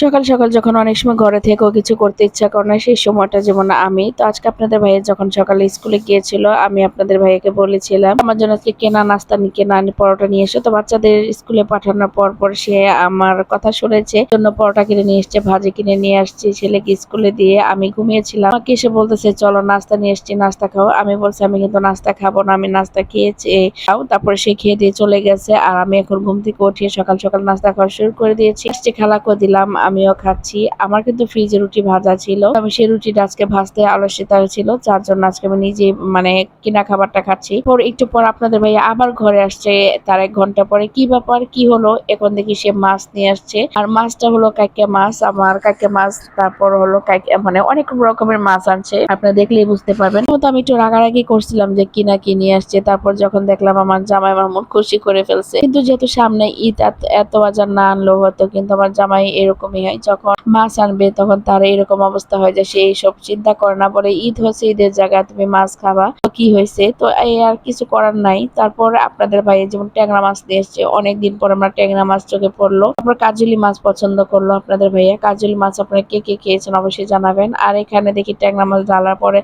সকাল সকাল যখন অনেক সময় ঘরে থেকেও কিছু করতে ইচ্ছা করে না, সেই সময়টা যেমন আমি তো আজকে আপনাদের ভাইয়া যখন সকালে স্কুলে গিয়েছিল, আমি আপনাদের ভাইয়াকে বলেছিলাম আমার জন্য আজকে কেনা নাস্তা কেনা পরোটা নিয়ে এসো। তো বাচ্চাদের স্কুলে পাঠানোর পর পর সে আমার কথা শুনেছে, জন্য পরোটা কিনে নিয়ে এসছে, ভাজি কিনে নিয়ে আসছি। ছেলেকে স্কুলে দিয়ে আমি ঘুমিয়েছিলাম, আমাকে এসে বলতেছে চলো নাস্তা নিয়ে এসছি, নাস্তা খাও। আমি বলছি আমি কিন্তু নাস্তা খাবো না, আমি নাস্তা খেয়েছি খাও। তারপরে সে খেয়ে দিয়ে চলে গেছে, আর আমি এখন ঘুম থেকে উঠিয়ে সকাল সকাল নাস্তা খাওয়া শুরু করে দিয়েছি। খালাকেও দিলাম, আমিও খাচ্ছি। আমার কিন্তু ফ্রিজে রুটি ভাজা ছিল, আমি সেই রুটিটা আজকে ভাজতে আলস্যতা ছিল, যার জন্য আজকে আমি নিজে কিনা খাবারটা খাচ্ছি। একটু পর আপনাদের ভাইয়া আবার ঘরে আসছে, তার 1 ঘন্টা পরে। কি ব্যাপার, কি হলো? এখন দেখি সে মাছ নিয়ে আসছে, আর মাছটা হলো কাইকা মাছ, আমার কাইকা মাছ। তারপর হলো অনেক রকমের মাছ আনছে, আপনারা দেখলেই বুঝতে পারবেন। তো আমি একটু রাগারাগি করছিলাম যে কিনা কি নিয়ে আসছে, তারপর যখন দেখলাম আমার জামাই আমার মন খুশি করে ফেলছে। কিন্তু যেহেতু সামনে ঈদ, এত বাজার না আনলেও হতো, কিন্তু আমার জামাই এরকমই হয়, যখন মাছ আনবে তখন তার এরকম অবস্থা হয় যে সে এইসব চিন্তা করে না, বলে ঈদ হচ্ছে, ঈদের জায়গায় তুমি মাছ খাবা, তো কি হয়েছে? তো এই আর কিছু করার নাই। তারপর আপনাদের ভাই যেমন ট্যাংরা মাছ দিয়ে এসছে, অনেকদিন পর আমরা ট্যাংরা মাছ চোখে পড়লো। তারপর কাজুলি মাছ পছন্দ করলো আপনাদের ভাইয়া। কাজুলি মাছ আপনারা কে কে খেয়েছেন অবশ্যই জানাবেন। আর এখানে দেখি ট্যাংরা মাছ ডালার পরে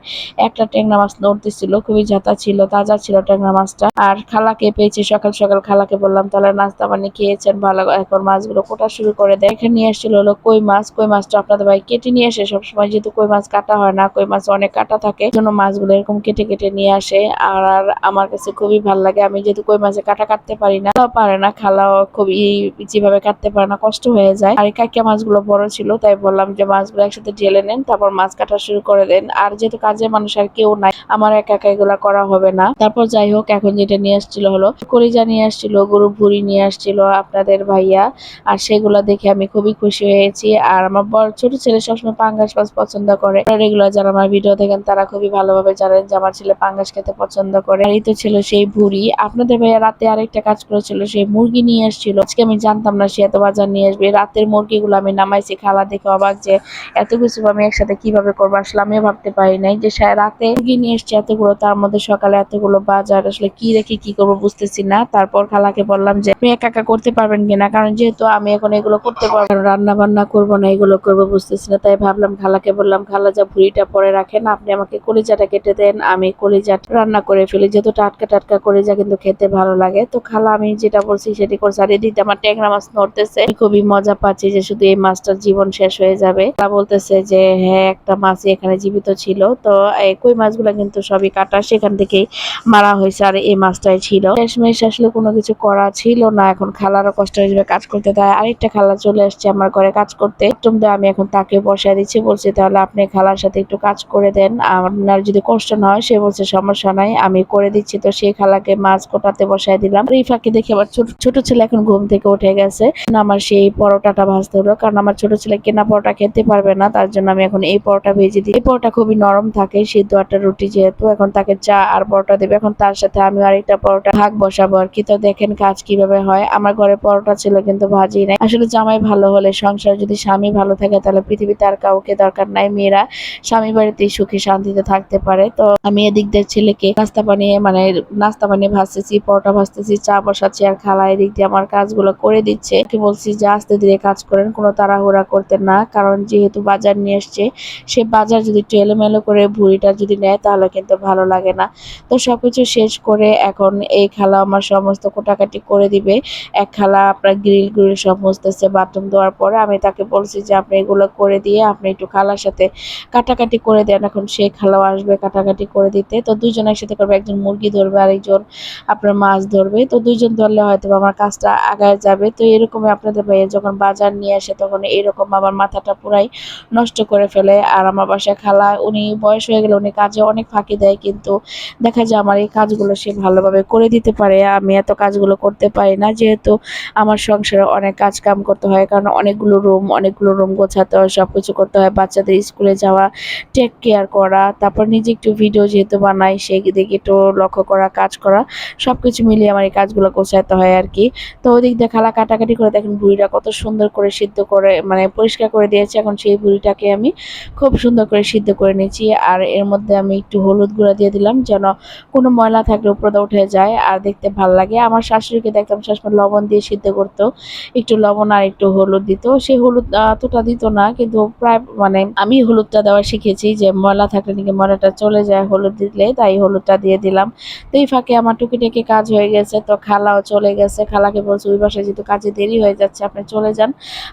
একটা ট্যাংরা মাছ নড়তেছিল, খুবই ঝাঁতা ছিল, তাজা ছিল ট্যাংরা মাছটা। আর খালাকে পেয়েছি সকাল সকাল, খালাকে বললাম তাহলে নাস্তা পানি খেয়েছেন ভালো, এখন মাছগুলো কোটা শুরু করে দেয়। এখানে নিয়ে আসছিল হলো কই মাছ। কই মাছটা আপনাদের ভাই কেটে নিয়ে আসে সবসময়, যেহেতু কই মাছ কাটা হয় না, কই মাছ অনেক কাটা থাকে, জন্য মাছগুলো এরকম কেটে কেটে নিয়ে আসে। আর আমার কাছে খুবই ভালো লাগে, আমি যেহেতু কই মাছে কাটা কাটতে পারি না, পারে না, খালাও খুবই যেভাবে কাটতে পারে না, কষ্ট হয়ে যায়। আর এই কাকিয়া মাছগুলো বড় ছিল, তাই বললাম যে মাছগুলো একসাথে ঢেলে নেন, তারপর মাছ কাটা শুরু করে দেন। আর যেহেতু কাজের মানুষ আর কেউ নাই, আমার একা একা এগুলা করা হবে না। তারপর যাই হোক, এখন যেটা নিয়ে আসছিল হলো কলিজা নিয়ে আসছিল, গরু ভুড়ি নিয়ে আসছিল আপনাদের ভাইয়া। আর সেগুলো দেখে আমি খুবই খুশি হয়েছি। আর আমার বড় ছোট ছেলে সবসময় পাঙ্গাস মাছ পছন্দ করে, রেগুলার যারা আমার ভিডিও দেখেন তারা খুবই ভালোভাবে জানেন যে আমার ছেলে পাঙ্গাস খেতে পছন্দ করে। আর এই তো ছিল সেই ভুড়ি। আপনাদের ভাইয়া রাতে আরেকটা কাজ করেছিল, সেই মুরগি নিয়ে আসছিল। আজকে আমি জানতাম না সে এত বাজার নিয়ে আসবে। রাতের মুরগিগুলো আমি নামাইছি, খালা দেখে অবাক যে এত কিছু আমি একসাথে কিভাবে করবো। আসলে আমিও ভাবতে পারি নাই যে রাতে মুরগি নিয়ে এসছে এতগুলো, তার মধ্যে সকালে এতগুলো বাজার, আসলে কি রেখে কি করবো বুঝতেছি না। তারপর খালাকে বললাম যে আপনি একা একা করতে পারবেন কিনা, কারণ যেহেতু আমি এখন এগুলো করতে পারবো, রান্না বান্না করবো না, এগুলো করবো বুঝতেছি না। তাই ভাবলাম খালাকে বললাম, খালা যা ভুঁড়িটা পরে রাখেন, আপনি আমাকে কলিজাটা কেটে দেন, আমি কলিজাটা রান্না করে ফেলি, যেহেতু টাটকা টাটকা কলিজা কিন্তু খেতে ভালো লাগে। তো খালা আমি যেটা বলছি সেটি করছে। আর এদিকে আমার ট্যাংরা মাছ নড়তেছে, খুবই মজা পাচ্ছি যে শুধু এই মাছটার জীবন শেষ হয়ে যাবে। তা বলতেছে যে হ্যাঁ, একটা মাছই এখানে জীবিত ছিল। তো এই কই মাছগুলা কিন্তু সবই কাটা, সেখান থেকেই মারা হয়েছে, আর এই মাছটাই ছিল। শেষমেশ আসলে কোনো কিছু করা ছিল না, এখন খালারও কষ্ট হয়ে যাবে কাজ করতে। তাই আরেকটা খালা চলে আসছে আমার ঘরে কাজ করতে, আমি এখন তাকে বসায় দিচ্ছি, বলছি তাহলে আপনি খালার সাথে একটু কাজ করে দেন, আপনার যদি কষ্ট না হয়। সে বলছে সমস্যা নাই, আমি করে দিচ্ছি। তো সেই খালাকে মাছ কোটাতে বসায় দিলাম। এই ফাঁকে দেখে আবার ছোট ছেলে এখন ঘুম থেকে উঠে গেছে, আমার সেই পরোটাটা ভাজতে হলো, কারণ আমার ছোট ছেলে কেনা পরোটা খেতে পারবে না, তার জন্য আমি এখন এই পরোটা ভেজে দিই। এই পরোটা খুবই নরম থাকে, সিদ্ধ আটার রুটি যেহেতু, এখন তাকে চা আর পরোটা দেবে। এখন তার সাথে আমি আরেকটা পরোটা ভাগ বসাবো আর কি। তো দেখেন কাজ কিভাবে হয়। আমার ঘরে পরোটা ছিল কিন্তু ভাজি নাই। আসলে জামাই ভালো হলে, সংসার যদি স্বামী ভালো থাকে, তাহলে পৃথিবীতে আর কাউকে দরকার নাই। মেয়েরা স্বামী বাড়িতেই সুখী শান্তিতে থাকতে পারে। তো আমি এদিক দিয়ে ছেলেকে নাস্তা বানিয়ে ভাজতেছি, পরোটা ভাজতেছি, চা বসাচ্ছি, আর খালা এদিক দিয়ে আমার কাজগুলো করে দিচ্ছে। বলছি যে আস্তে ধীরে কাজ করেন, কোনো তাড়াহুড়া করতে না, কারণ যেহেতু বাজার নিয়ে এসছে, সে বাজার যদি একটু এলোমেলো করে ভুঁড়িটা যদি নেয় তাহলে কিন্তু ভালো লাগে না। তো সবকিছু শেষ করে এখন এই খালা আমার সমস্ত কোটাকাটি করে দিবে। এক খালা আপনার গ্রিল সব মুছতেছে, বাথরুম দেওয়ার পরে আমি তাকে বলছি যে আপনি এগুলো করে দিয়ে আপনি একটু খালার সাথে কাটাকাটি করে দেন। এখন সেই খালাও আসবে কাটাকাটি করে দিতে। তো দুইজন একসাথে করবে, একজন মুরগি ধরবে আর একজন আপনার মাছ ধরবে। তো দুইজন ধরলে হয়তো আমার কাজটা আগায় যাবে। তো এরকম আপনাদের ভাইয়া যখন বাজার নিয়ে আসে, তখন এরকম আমার মাথাটা পুরাই নষ্ট করে ফেলে। আর আমার বাসায় খালা, উনি বয়স হয়ে গেলে উনি কাজে অনেক ফাঁকি দেয়, কিন্তু দেখা যায় আমার এই কাজগুলো সে ভালোভাবে করে দিতে পারে। আমি এত কাজগুলো করতে পারি না, যেহেতু আমার সংসারে অনেক কাজ কাম করতে হয়, কারণ অনেকগুলো রুম গোছাতে হয়, সবকিছু করতে হয়, বাচ্চাদের স্কুলে যাওয়া, টেক কেয়ার করা, তারপর নিজে একটু ভিডিও যেহেতু বানাই, সেই দিকে একটু লক্ষ্য করা, কাজ করা, সবকিছু মিলিয়ে আমার এই কাজগুলো গোছাতে হয় আর কি। তো ওদিক দিয়ে খালা কাটাকাটি করে দেখেন ভুঁড়িটা কত সুন্দর করে সিদ্ধ করে পরিষ্কার করে দিয়েছে। এখন সেই ভুঁড়িটাকে আমি খুব সুন্দর করে সিদ্ধ করে নিয়েছি। আর এর মধ্যে আমি একটু হলুদ গুঁড়া দিয়ে দিলাম, যেন কোনো ময়লা থাকলে উপরে উঠে যায় আর দেখতে ভালো লাগে। আমার শাশুড়িকে দেখতাম সবসময় লবণ দিয়ে সিদ্ধ করতো, একটু লবণ আর একটু হলুদ দিত, সে হলুদ এতটা দিত না, কিন্তু প্রায় মানে আমি হলুদটা দেওয়া শিখেছি যে ময়লা থাকলে নাকি ময়লাটা চলে যায় হলুদ দিলে, তাই হলুদটা দিয়ে দিলাম। তো এই ফাঁকে আমার টুকিটাকি কাজ হয়ে গেছে, তো খালাও চলে গেছে। খালাকে বলছে ওই বাসায় যেহেতু কাজে দেরি হয়ে যাচ্ছে আপনি চলে যান,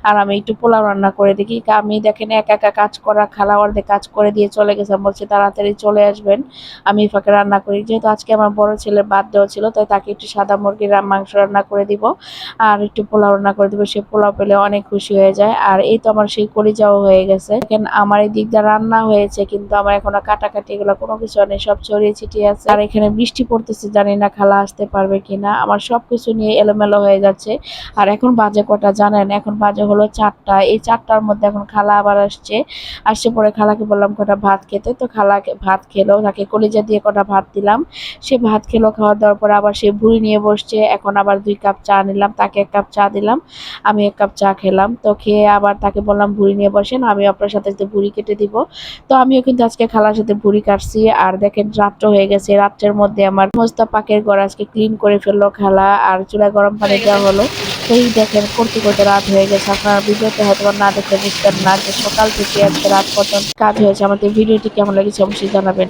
আর আমি একটু পোলাও রান্না করে দেখি। আমি দেখেন একা একা কাজ করা, খালা অর্ধেক কাজ করে দিয়ে চলে গেছে, বলছে তাড়াতাড়ি চলে আসবেন, আমি এই ফাঁকে রান্না করি। যেহেতু আজকে আমার বড় ছেলের বার্থডেও ছিল, তাই তাকে একটু সাদা মুরগির মাংস রান্না করে দিব আর একটু পোলাও রান্না করে দিব। সে পোলাও পেলে অনেক খুশি হয়ে যায়। আর এই তো আমার সেই কলিজাও হয়ে গেছে। দেখেন আমার এই দিকটা রান্না হয়েছে, কিন্তু আমার এখনো কাটাকাটি এগুলো কোনো কিছু নেই, সব ছড়িয়ে ছিটিয়ে আছে। আর এখানে বৃষ্টি পড়তেছে, জানি না খালা আসতে পারবে কিনা। আমার সবকিছু নিয়ে এলোমেলো হয়ে যাচ্ছে। আর এখন বাজে কটা জানেন? এখন বাজে হলো 4টা। এই 4টার মধ্যে এখন খালা আবার আসছে পরে খালাকে বললাম কটা ভাত খেতে, তো খালাকে ভাত খেলো, তাকে কলিজা দিয়ে কটা ভাত দিলাম, সে ভাত খেলো। খাওয়া দাওয়ার পরে আবার সে ভুড়ি নিয়ে বসছে। এখন আবার 2 কাপ চা নিলাম, তাকে 1 কাপ চা দিলাম, আমি 1 কাপ চা খেলাম। তো খেয়ে আবার তাকে বললাম ভুড়ি নিয়ে বসেন, আমি আপনার সাথে ভুড়ি কেটে দিব। তো আমিও কিন্তু আজকে খালার সাথে ভুড়ি কাটছি। আর দেখেন রাত্র হয়ে গেছে, রাত্রের মধ্যে আমার সমস্ত পাকের ঘর আজকে ক্লিন করে ফেললো খালা, আর চুলায় গরম পানি দেওয়া হলো। তো এই দেখেন করতে করতে রাত হয়ে গেছে। আপনারা ভিডিওতে হয়তো না দেখলে বুঝতেন না যে সকাল থেকে আজকে রাত পর্যন্ত কাজ হয়েছে। আমাদের ভিডিওটি কেমন লেগেছে অবশ্যই জানাবেন।